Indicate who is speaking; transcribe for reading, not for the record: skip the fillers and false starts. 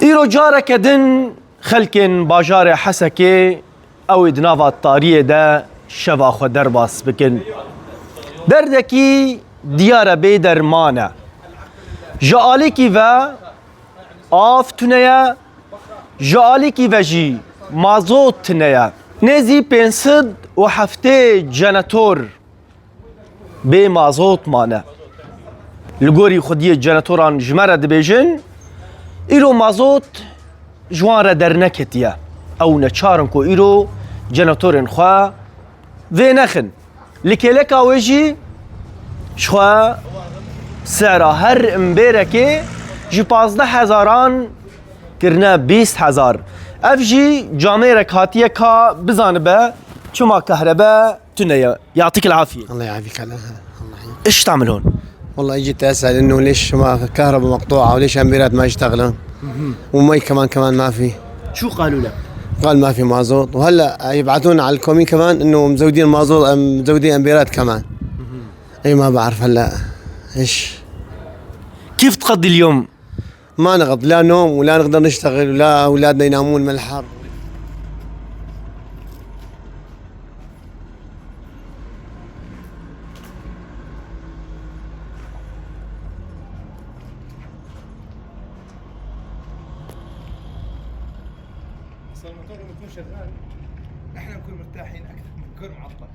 Speaker 1: إيرو جارك دن خلكن باجار حسكي أو دنافا الطارية دا شفا خو درباس بكن دردكي ديارة بيدر مانا جاليكي و آف تنيا جاليكي وجي مازوت تنيا نزي بينسد وحفتي جناتور بي مازوت مانا لغوري خودية جناتوران جمرة دبيجن إيرو مازوت جوان را در نکتیه او نچارن کو ایرو جناتورن خواه و نخن لکلکا ویجی شخواه سعرا هر امبیره که جی 15,000 کرنه 20,000 اف جی جامعه رکاتیه که بزانه به چما كهرباء تنيا يعطيك العافية.
Speaker 2: الله يعافيك. الله
Speaker 1: ايش تعمل هون؟
Speaker 2: والله جيت اسال انه ليش ما كهرباء مقطوعه وليش امبيرات ما يشتغلون ومي كمان ما في.
Speaker 1: شو قالوا لك؟
Speaker 2: قال ما في مازوت وهلا يبعثون على الكومين كمان انه مزودين مازوت مزودين امبيرات كمان. اي ما بعرف هلا ايش
Speaker 1: كيف تقضي اليوم؟
Speaker 2: ما نغض لا نوم ولا نقدر نشتغل ولا اولادنا ينامون من الحر.
Speaker 3: الموتور لما يكون شغال احنا نكون مرتاحين اكثر من كون معطل.